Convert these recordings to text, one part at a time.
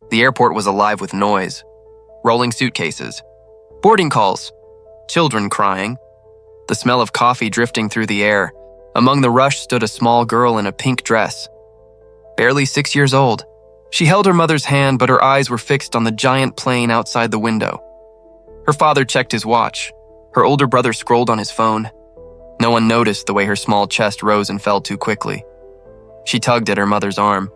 The airport was alive with noise. Rolling suitcases. Boarding calls. Children crying. The smell of coffee drifting through the air. Among the rush stood a small girl in a pink dress. Barely 6 years old. She held her mother's hand, but her eyes were fixed on the giant plane outside the window. Her father checked his watch. Her older brother scrolled on his phone. No one noticed the way her small chest rose and fell too quickly. She tugged at her mother's arm.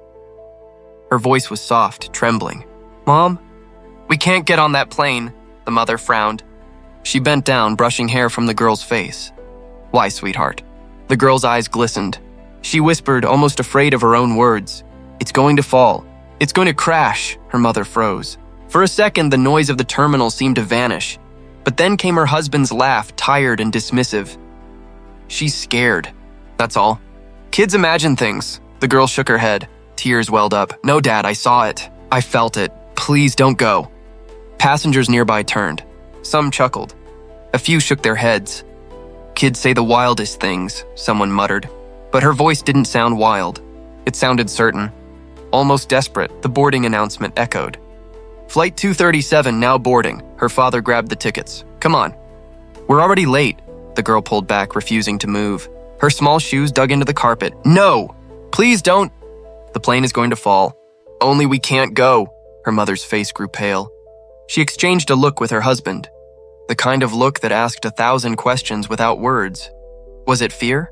Her voice was soft, trembling. "Mom, we can't get on that plane," the mother frowned. She bent down, brushing hair from the girl's face. "Why, sweetheart?" The girl's eyes glistened. She whispered, almost afraid of her own words. "It's going to fall. It's going to crash." Her mother froze. For a second, the noise of the terminal seemed to vanish. But then came her husband's laugh, tired and dismissive. "She's scared. That's all. Kids imagine things." The girl shook her head. Tears welled up. "No, Dad, I saw it. I felt it. Please don't go." Passengers nearby turned. Some chuckled. A few shook their heads. "Kids say the wildest things," someone muttered. But her voice didn't sound wild. It sounded certain. Almost desperate, the boarding announcement echoed. "Flight 237 now boarding." Her father grabbed the tickets. "Come on." "We're already late." The girl pulled back, refusing to move. Her small shoes dug into the carpet. "No! Please don't!" "The plane is going to fall. Only we can't go." Her mother's face grew pale. She exchanged a look with her husband. The kind of look that asked 1,000 questions without words. Was it fear?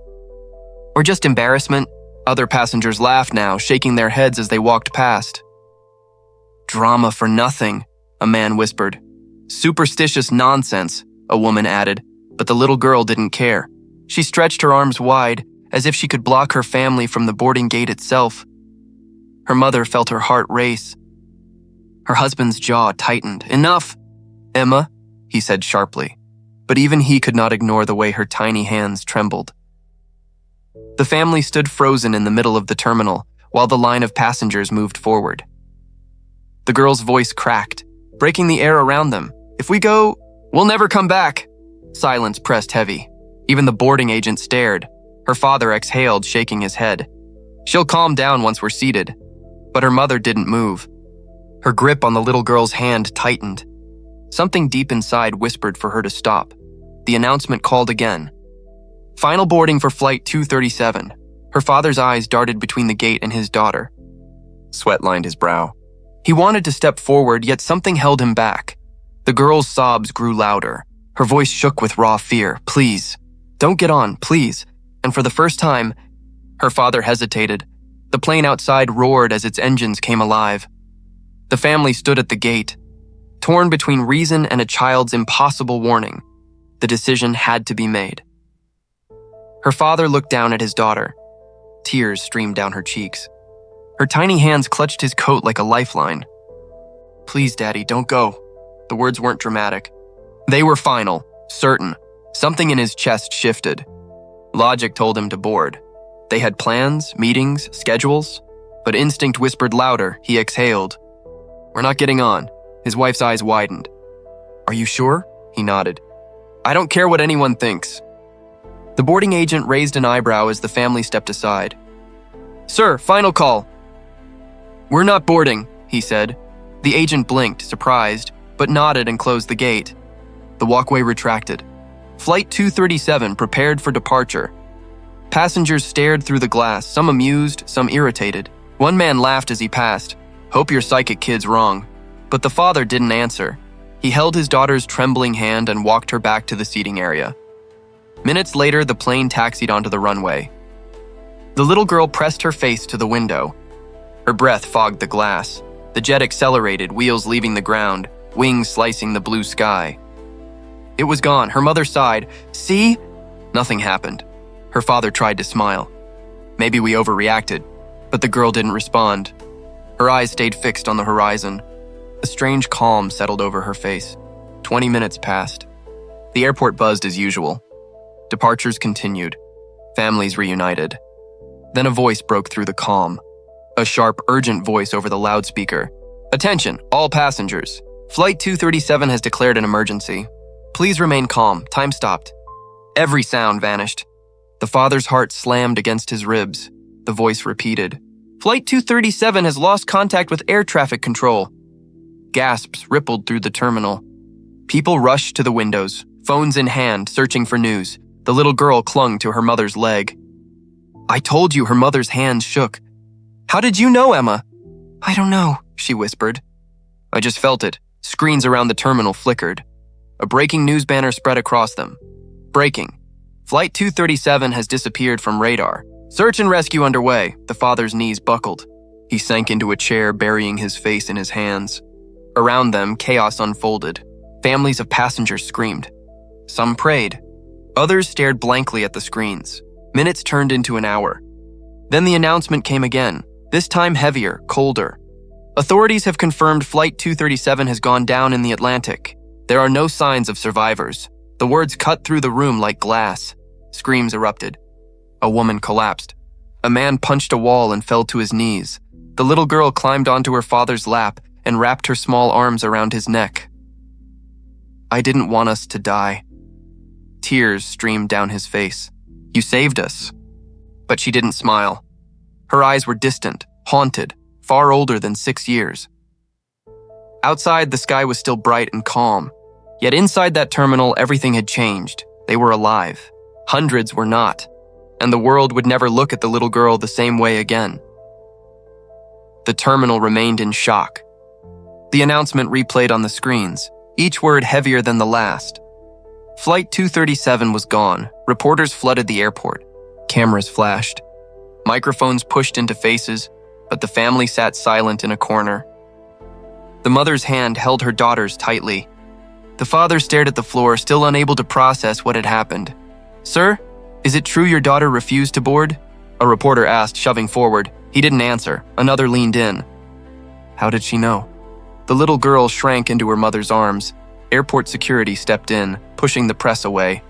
Or just embarrassment? Other passengers laughed now, shaking their heads as they walked past. "Drama for nothing," a man whispered. "Superstitious nonsense," a woman added, but the little girl didn't care. She stretched her arms wide, as if she could block her family from the boarding gate itself. Her mother felt her heart race. Her husband's jaw tightened. "Enough, Emma," he said sharply, but even he could not ignore the way her tiny hands trembled. The family stood frozen in the middle of the terminal, while the line of passengers moved forward. The girl's voice cracked, breaking the air around them. "If we go, we'll never come back." Silence pressed heavy. Even the boarding agent stared. Her father exhaled, shaking his head. "She'll calm down once we're seated." But her mother didn't move. Her grip on the little girl's hand tightened. Something deep inside whispered for her to stop. The announcement called again. "Final boarding for Flight 237. Her father's eyes darted between the gate and his daughter. Sweat lined his brow. He wanted to step forward, yet something held him back. The girl's sobs grew louder. Her voice shook with raw fear. "Please, don't get on, please." And for the first time, her father hesitated. The plane outside roared as its engines came alive. The family stood at the gate, torn between reason and a child's impossible warning. The decision had to be made. Her father looked down at his daughter. Tears streamed down her cheeks. Her tiny hands clutched his coat like a lifeline. "Please, Daddy, don't go." The words weren't dramatic. They were final, certain. Something in his chest shifted. Logic told him to board. They had plans, meetings, schedules, but instinct whispered louder. He exhaled. "We're not getting on." His wife's eyes widened. "Are you sure?" He nodded. "I don't care what anyone thinks." The boarding agent raised an eyebrow as the family stepped aside. "Sir, final call." "We're not boarding," he said. The agent blinked, surprised, but nodded and closed the gate. The walkway retracted. Flight 237 prepared for departure. Passengers stared through the glass, some amused, some irritated. One man laughed as he passed. "Hope your psychic kid's wrong." But the father didn't answer. He held his daughter's trembling hand and walked her back to the seating area. Minutes later, the plane taxied onto the runway. The little girl pressed her face to the window. Her breath fogged the glass. The jet accelerated, wheels leaving the ground, wings slicing the blue sky. It was gone. Her mother sighed. "See?" Nothing happened. Her father tried to smile. "Maybe we overreacted." But the girl didn't respond. Her eyes stayed fixed on the horizon. A strange calm settled over her face. 20 minutes passed. The airport buzzed as usual. Departures continued. Families reunited. Then a voice broke through the calm. A sharp, urgent voice over the loudspeaker. "Attention, all passengers. Flight 237 has declared an emergency. Please remain calm. Time stopped." Every sound vanished. The father's heart slammed against his ribs. The voice repeated. Flight 237 has lost contact with air traffic control. Gasps rippled through the terminal. People rushed to the windows, phones in hand, searching for news. The little girl clung to her mother's leg. I told you, her mother's hands shook. How did you know, Emma? I don't know, she whispered. I just felt it. Screens around the terminal flickered. A breaking news banner spread across them. Breaking. Flight 237 has disappeared from radar. Search and rescue underway. The father's knees buckled. He sank into a chair, burying his face in his hands. Around them, chaos unfolded. Families of passengers screamed. Some prayed. Others stared blankly at the screens. Minutes turned into an hour. Then the announcement came again, this time heavier, colder. Authorities have confirmed Flight 237 has gone down in the Atlantic. There are no signs of survivors. The words cut through the room like glass. Screams erupted. A woman collapsed. A man punched a wall and fell to his knees. The little girl climbed onto her father's lap and wrapped her small arms around his neck. I didn't want us to die. Tears streamed down his face. You saved us. But she didn't smile. Her eyes were distant, haunted, far older than 6 years. Outside, the sky was still bright and calm. Yet inside that terminal, everything had changed. They were alive. Hundreds were not. And the world would never look at the little girl the same way again. The terminal remained in shock. The announcement replayed on the screens, each word heavier than the last. Flight 237 was gone. Reporters flooded the airport. Cameras flashed. Microphones pushed into faces, but the family sat silent in a corner. The mother's hand held her daughter's tightly. The father stared at the floor, still unable to process what had happened. Sir, is it true your daughter refused to board? A reporter asked, shoving forward. He didn't answer. Another leaned in. How did she know? The little girl shrank into her mother's arms. Airport security stepped in, pushing the press away.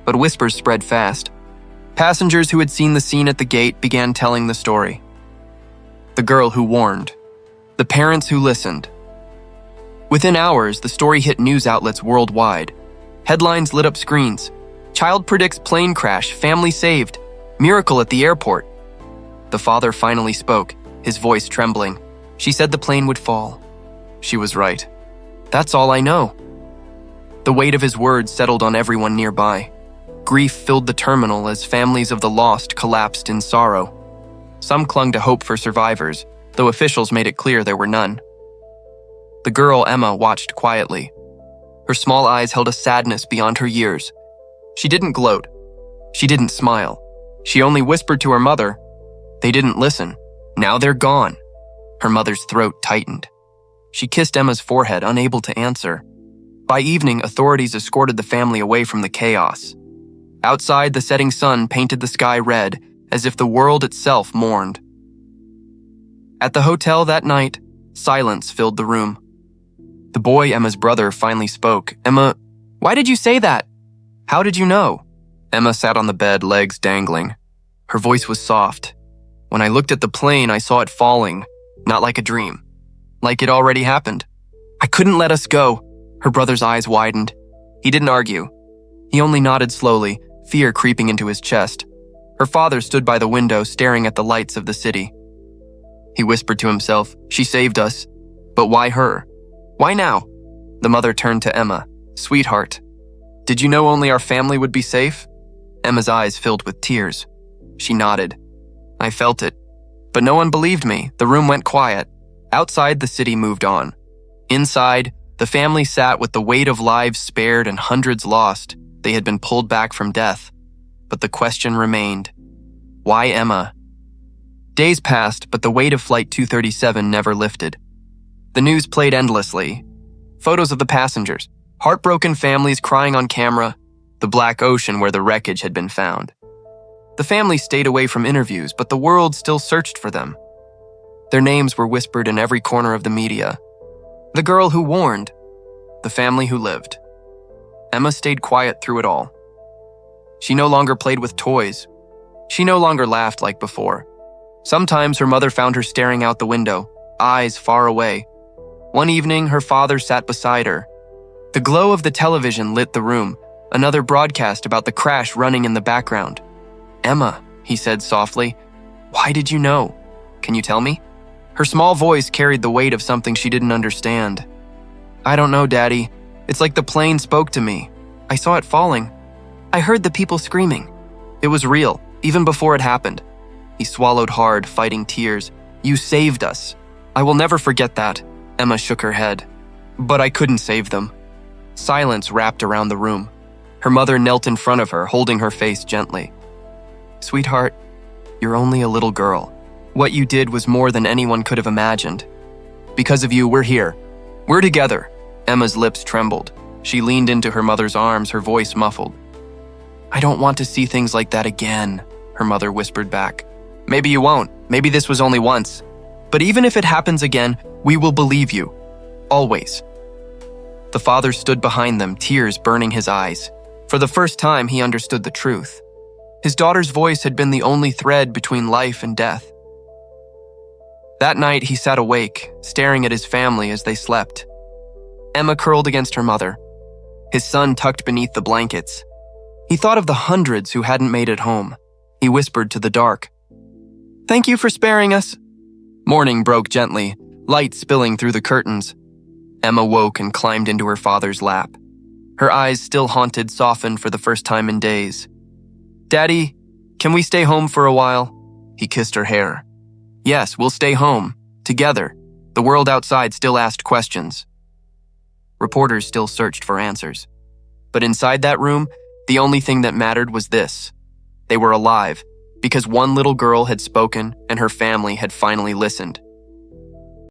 But whispers spread fast. Passengers who had seen the scene at the gate began telling the story. The girl who warned. The parents who listened. Within hours, the story hit news outlets worldwide. Headlines lit up screens. Child predicts plane crash, family saved. Miracle at the airport. The father finally spoke, his voice trembling. She said the plane would fall. She was right. That's all I know. The weight of his words settled on everyone nearby. Grief filled the terminal as families of the lost collapsed in sorrow. Some clung to hope for survivors, though officials made it clear there were none. The girl, Emma, watched quietly. Her small eyes held a sadness beyond her years. She didn't gloat. She didn't smile. She only whispered to her mother. They didn't listen. Now they're gone. Her mother's throat tightened. She kissed Emma's forehead, unable to answer. By evening, authorities escorted the family away from the chaos. Outside, the setting sun painted the sky red, as if the world itself mourned. At the hotel that night, silence filled the room. The boy, Emma's brother, finally spoke. Emma, why did you say that? How did you know? Emma sat on the bed, legs dangling. Her voice was soft. When I looked at the plane, I saw it falling, not like a dream, like it already happened. I couldn't let us go. Her brother's eyes widened. He didn't argue. He only nodded slowly, fear creeping into his chest. Her father stood by the window, staring at the lights of the city. He whispered to himself, she saved us. But why her? Why now? The mother turned to Emma. Sweetheart, did you know only our family would be safe? Emma's eyes filled with tears. She nodded. I felt it. But no one believed me. The room went quiet. Outside, the city moved on. Inside, the family sat with the weight of lives spared and hundreds lost. They had been pulled back from death. But the question remained. Why Emma? Days passed, but the weight of Flight 237 never lifted. The news played endlessly. Photos of the passengers, heartbroken families crying on camera, the black ocean where the wreckage had been found. The family stayed away from interviews, but the world still searched for them. Their names were whispered in every corner of the media. The girl who warned, the family who lived. Emma stayed quiet through it all. She no longer played with toys. She no longer laughed like before. Sometimes her mother found her staring out the window, eyes far away. One evening, her father sat beside her. The glow of the television lit the room, another broadcast about the crash running in the background. Emma, he said softly, why did you know? Can you tell me?" Her small voice carried the weight of something she didn't understand. "I don't know, Daddy. It's like the plane spoke to me. I saw it falling. I heard the people screaming. It was real, even before it happened." He swallowed hard, fighting tears. "You saved us. I will never forget that." Emma shook her head. "But I couldn't save them." Silence wrapped around the room. Her mother knelt in front of her, holding her face gently. "Sweetheart, you're only a little girl. What you did was more than anyone could have imagined. Because of you, we're here. We're together." Emma's lips trembled. She leaned into her mother's arms, her voice muffled. "I don't want to see things like that again," her mother whispered back. "Maybe you won't. Maybe this was only once. But even if it happens again, we will believe you. Always." The father stood behind them, tears burning his eyes. For the first time, he understood the truth. His daughter's voice had been the only thread between life and death. That night, he sat awake, staring at his family as they slept. Emma curled against her mother, his son tucked beneath the blankets. He thought of the hundreds who hadn't made it home. He whispered to the dark, "Thank you for sparing us." Morning broke gently, light spilling through the curtains. Emma woke and climbed into her father's lap. Her eyes, still haunted, softened for the first time in days. "Daddy, can we stay home for a while?" He kissed her hair. "Yes, we'll stay home, together." The world outside still asked questions. Reporters still searched for answers. But inside that room, the only thing that mattered was this. They were alive, because one little girl had spoken and her family had finally listened.